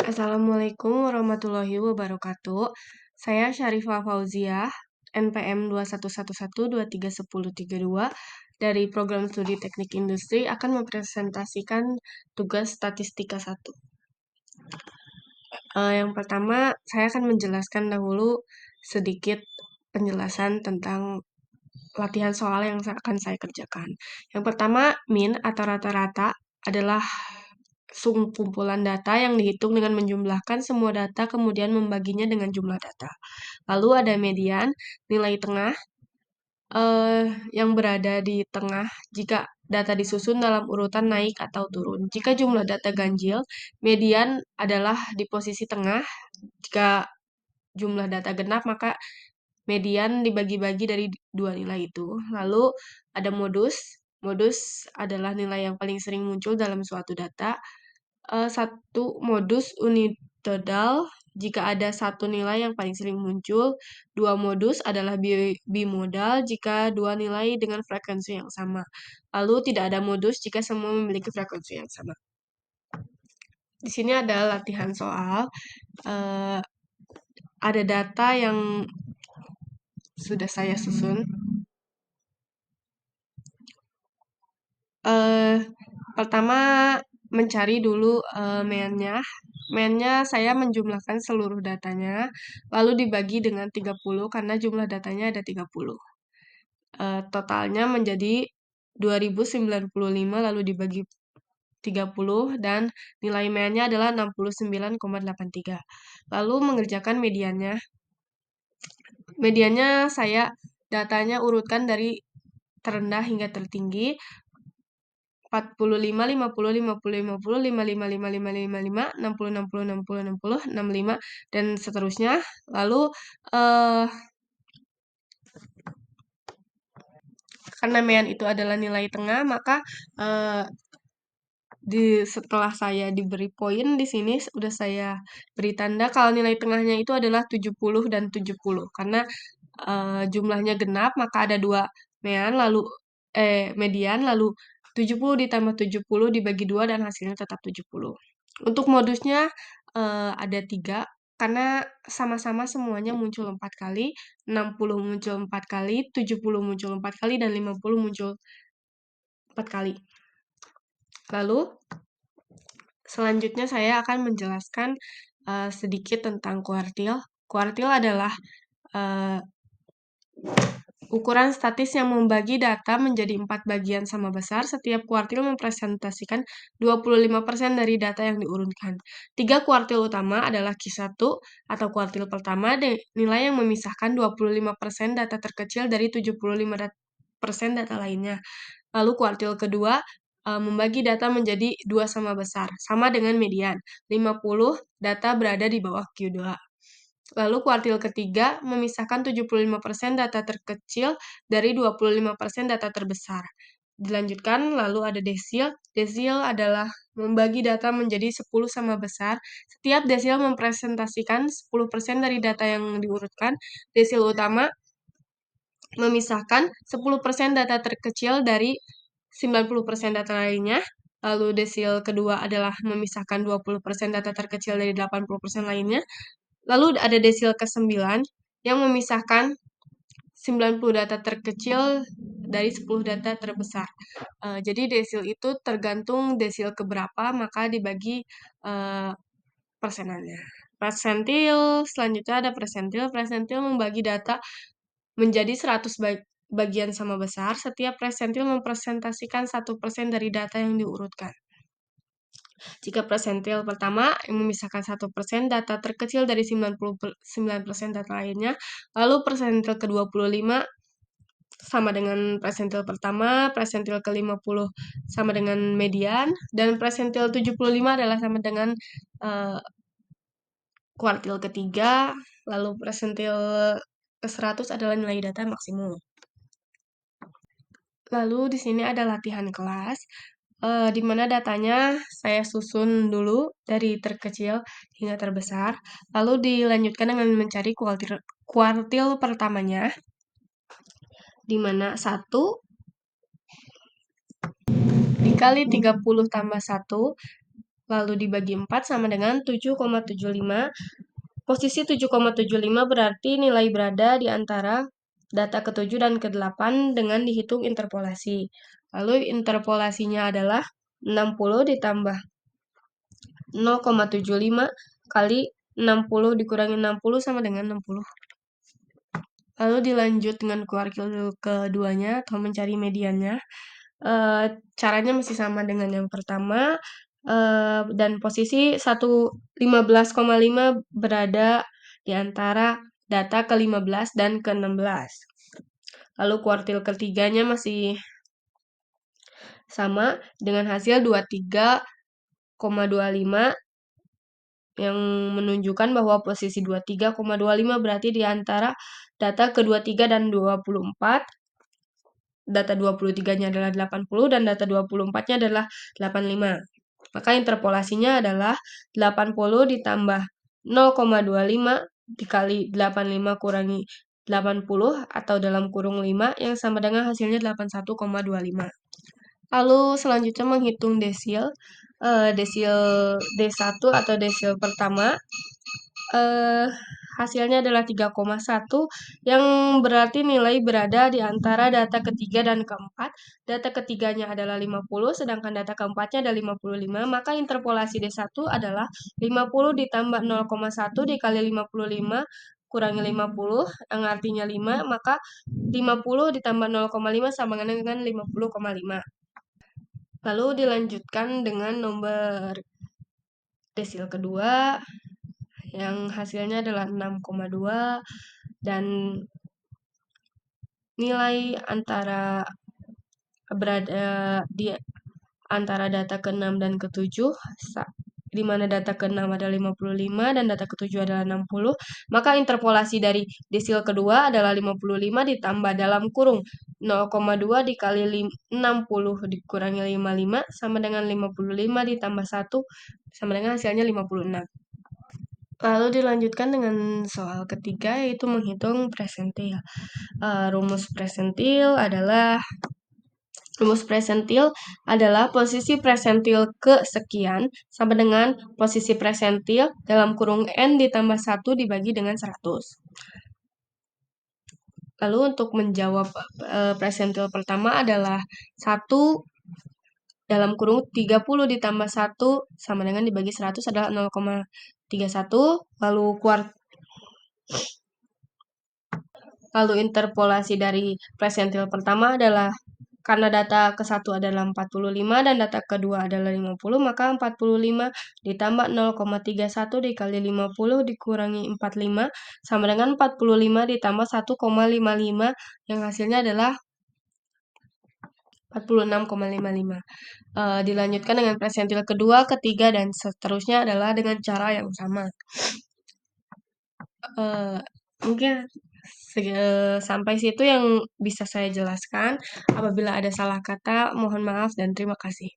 Assalamualaikum warahmatullahi wabarakatuh. Saya Syarifah Fauziah, NPM 2111231032 dari Program Studi Teknik Industri akan mempresentasikan tugas statistika 1. Yang pertama, saya akan menjelaskan dahulu sedikit penjelasan tentang latihan soal yang akan saya kerjakan. Yang pertama, min atau rata-rata adalah kumpulan data yang dihitung dengan menjumlahkan semua data kemudian membaginya dengan jumlah data. Lalu ada median, nilai tengah yang berada di tengah jika data disusun dalam urutan naik atau turun. Jika jumlah data ganjil, median adalah di posisi tengah. Jika jumlah data genap, maka median dibagi-bagi dari dua nilai itu. Lalu ada modus. Modus adalah nilai yang paling sering muncul dalam suatu data. Satu modus unitodal jika ada satu nilai yang paling sering muncul. Dua modus adalah bimodal jika dua nilai dengan frekuensi yang sama. Lalu tidak ada modus jika semua memiliki frekuensi yang sama. Di sini ada latihan soal. Ada data yang sudah saya susun. Pertama mencari dulu mainnya. Mainnya saya menjumlahkan seluruh datanya, lalu dibagi dengan 30 karena jumlah datanya ada 30. Totalnya menjadi 2095 lalu dibagi 30 dan nilai mainnya adalah 69,83. Lalu mengerjakan mediannya. Mediannya saya datanya urutkan dari terendah hingga tertinggi. 45, 50, 50, 50, 55, 55, 55, 60, 60, 60, 60, 65, dan seterusnya. Lalu, karena mean itu adalah nilai tengah, maka setelah saya diberi poin di sini, udah saya beri tanda kalau nilai tengahnya itu adalah 70 dan 70. Karena jumlahnya genap, maka ada dua mean, lalu median, lalu 70 ditambah 70 dibagi 2 dan hasilnya tetap 70. Untuk modusnya ada 3, karena sama-sama semuanya muncul 4 kali, 60 muncul 4 kali, 70 muncul 4 kali, dan 50 muncul 4 kali. Lalu, selanjutnya saya akan menjelaskan sedikit tentang kuartil. Kuartil adalah ukuran statis yang membagi data menjadi 4 bagian sama besar. Setiap kuartil mempresentasikan 25% dari data yang diurutkan. 3 kuartil utama adalah Q1 atau kuartil pertama, nilai yang memisahkan 25% data terkecil dari 75% data lainnya. Lalu kuartil kedua membagi data menjadi 2 sama besar, sama dengan median. 50 data berada di bawah Q2. Lalu kuartil ketiga memisahkan 75% data terkecil dari 25% data terbesar. Dilanjutkan, lalu ada desil. Desil adalah membagi data menjadi 10 sama besar. Setiap desil mempresentasikan 10% dari data yang diurutkan. Desil utama memisahkan 10% data terkecil dari 90% data lainnya. Lalu desil kedua adalah memisahkan 20% data terkecil dari 80% lainnya. Lalu ada desil ke-9 yang memisahkan 90 data terkecil dari 10 data terbesar. Jadi desil itu tergantung desil keberapa, maka dibagi persenannya. Persentil, selanjutnya ada persentil. Persentil membagi data menjadi 100 bagian sama besar. Setiap persentil mempresentasikan 1% dari data yang diurutkan. Jika persentil pertama yang memisahkan 1% data terkecil dari 99% data lainnya, lalu persentil ke-25 sama dengan persentil pertama, persentil ke-50 sama dengan median, dan persentil 75 adalah sama dengan kuartil ketiga, lalu persentil ke-100 adalah nilai data maksimum. Lalu di sini ada latihan kelas, di mana datanya saya susun dulu dari terkecil hingga terbesar, lalu dilanjutkan dengan mencari kuartil pertamanya, di mana 1 dikali 30 tambah 1, lalu dibagi 4 sama dengan 7,75. Posisi 7,75 berarti nilai berada di antara data ke-7 dan ke-8 dengan dihitung interpolasi. Lalu interpolasinya adalah 60 ditambah 0,75 kali 60 dikurangi 60 sama dengan 60. Lalu dilanjut dengan kuartil keduanya atau mencari mediannya. Caranya masih sama dengan yang pertama. Dan posisi 15,5 berada di antara data ke-15 dan ke-16. Lalu kuartil ketiganya masih sama dengan hasil 23,25 yang menunjukkan bahwa posisi 23,25 berarti di antara data ke-23 dan 24. Data 23-nya adalah 80 dan data 24-nya adalah 85. Maka interpolasinya adalah 80 ditambah 0,25 dikali 85 kurangi 80 atau dalam kurung 5 yang sama dengan hasilnya 81,25. Lalu selanjutnya menghitung desil. Desil D1 atau desil pertama. Hasilnya adalah 3,1 yang berarti nilai berada di antara data ketiga dan keempat. Data ketiganya adalah 50, sedangkan data keempatnya ada 55. Maka interpolasi D1 adalah 50 ditambah 0,1 dikali 55 kurangi 50, yang artinya 5, maka 50 ditambah 0,5 sama dengan 50,5. Lalu dilanjutkan dengan nomor desil kedua, yang hasilnya adalah 6,2 dan nilai antara berada di antara data ke-6 dan ke-7, di mana data ke-6 adalah 55 dan data ke-7 adalah 60, maka interpolasi dari desil kedua adalah 55 ditambah dalam kurung 0,2 dikali 60 dikurangi 55 sama dengan 55 ditambah 1 sama dengan hasilnya 56. Lalu dilanjutkan dengan soal ketiga, yaitu menghitung presentil. Rumus presentil adalah posisi presentil kesekian sama dengan posisi presentil dalam kurung N ditambah 1 dibagi dengan 100. Lalu untuk menjawab presentil pertama adalah 1 dalam kurung 30 ditambah 1 sama dengan dibagi 100 adalah 0,31. Lalu interpolasi dari presentil pertama adalah karena data ke-1 adalah 45 dan data kedua adalah 50, maka 45 ditambah 0,31 dikali 50 dikurangi 45 sama dengan 45 ditambah 1,55 yang hasilnya adalah 46,55. Dilanjutkan dengan presentil kedua, ketiga, dan seterusnya adalah dengan cara yang sama. Mungkin sampai situ yang bisa saya jelaskan. Apabila ada salah kata, mohon maaf dan terima kasih.